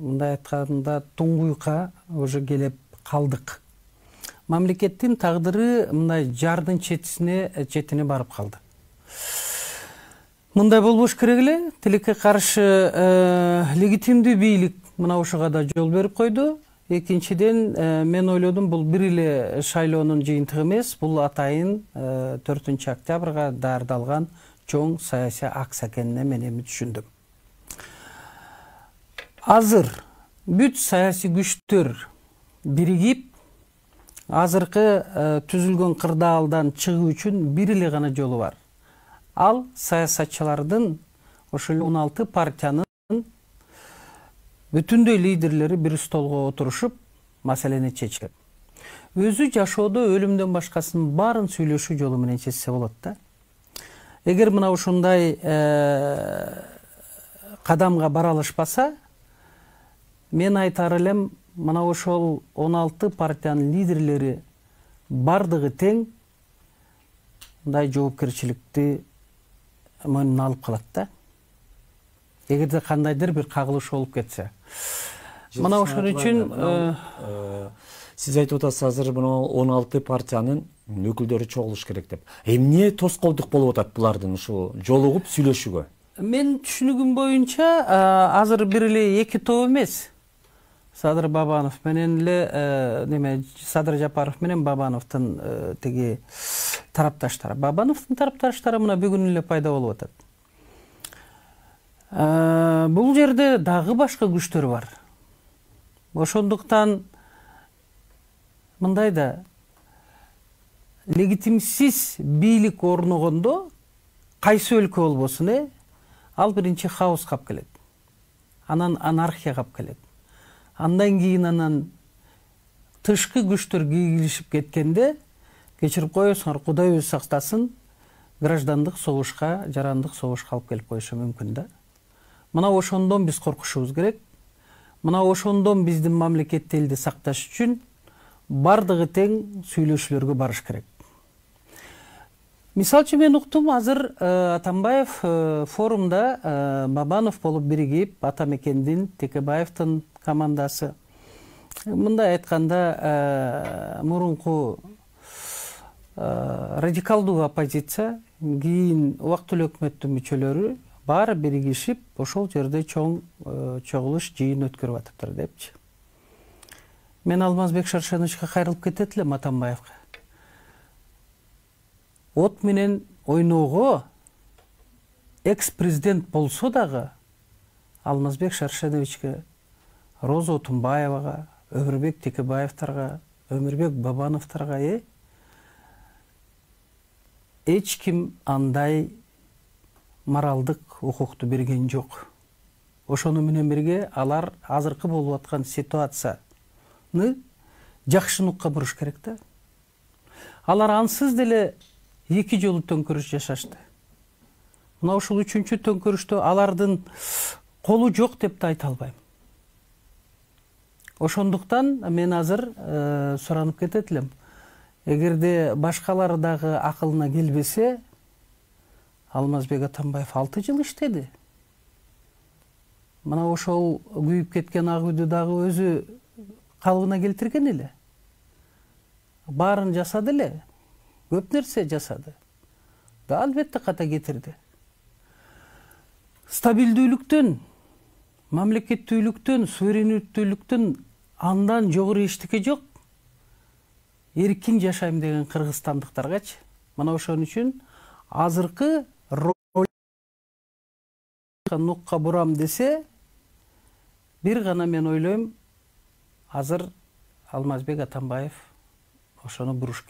мындай айтканда туңгуйка уже келип калдык. Мамлекеттин тагдыры мындай жардын четине барып калды. Мындай болбош керек эле. Тилекке каршы легитимдүү бийлик мына ушуга да жол берип койду. Экинчиден, мен ойлодум, бул бир эле шайлоонун жыйынтыгы эмес, бул атайын 4 октябрга даярдалган чоң саясий акция экенине мен эми түшүндүм. Азыр бүт саясий күчтөр биригип, азыркы түзүлгөн кырдаалдан чыгуу үчүн бир эле гана жолу бар. Ал саясатчылардын, ошол 16 партиянын бүтүндөй лидерлери бир столго отурушуп, маселени чечет. Өзү жашоодо өлүмдөн башкасынын баарын сүйлөшүү жолу менен чечсе болот да. Эгер мына ушундай кадамга бара алышпаса, мен айтар элем, мына ошол 16 партиянын лидерлери бардыгы тең мындай жоопкерчиликти мойнуна алып калат да. Эгерде кандайдыр бир кагылыш болуп кетсе. Мына ошон үчүн сиз айтып атасыз, азыр мына 16 партиянын өкүлдөрү чогулуш керек деп. Эмне тоскоолдук болуп атат булардын ушу жолугуп сүйлөшүүгө? Мен түшүнүгүм боюнча азыр бир эле эки топ эмес. Садыр Бабанов менен эле Садыр Жапаров менен Бабановдун тиги тарапташтары. Бабановдун тарапташтары мына бүгүн эле пайда болуп атат. Бул жерде дагы башка күчтөр бар. Ошондуктан мындай да легитимсиз бийлик орногондо кайсы өлкө болбосун, ал биринчи хаос кап келет. Анан анархия кап келет. Андан кийин тышкы күчтөр кийлишип кеткенде, кечирип коесуңар, Кудай өзү сактасын, граждандык согушка, жарандык согушка алып келип коюшу мүмкүн да. Мына ошондон биз коркушубуз керек. Мына ошондон биздин мамлекетти, элди сакташ үчүн бардыгы тең сүйлөшүүлөргө барыш керек. Мисалы үчүн мен уктум, азыр Атамбаев форумда Бабанов болуп биригип, Атамекендин, Текебаевдин командасы. Мындай айтканда, мурунку радикалдуу оппозиция, кийин убактылуу өкмөттүн мүчөлөрү баары биригишип, ошол жерде чоң чогулуш, жыйын өткөрүп атыптыр депчи. Мен Алмазбек Шаршеновичке кайрылып кетет элем, Атамбаевга. От менен ойноого экс-президент болсо дагы Алмазбек Шаршеновичке, Роза Отунбаевага, Өмүрбек Текебаевдарга, Өмүрбек Бабановдорго эч ким андай моралдык укукту берген жок. Ошону менен бирге алар азыркы болуп аткан ситуацияны жакшы нукка буруш керек да. Алар ансыз деле эки жолу төңкөрүш жашашты. Мына ушул үчүнчү төңкөрүштө алардын колу жок деп да айта албайм. Ошондуктан мен азыр суранып кетет элем. Эгерде башкалар дагы акылына келбесе, Алмазбек Атамбаев 6 жыл иштеди. Мына ошол күйүп кеткен ак үйдү дагы өзү калыбына келтирген эле. Баарын жасады эле. Көп нерсе жасады. Да албетте ката кетирди. Стабилдүүлүктөн, мамлекеттүүлүктөн, суверенитеттүүлүктөн андан жогору эчтеке жок. Эркин жашайм деген кыргызстандыктаргачы. Мына ошон үчүн азыркы нукка бурам десе, бир гана мен ойлойм, азыр Алмазбек Атамбаев ошону буруш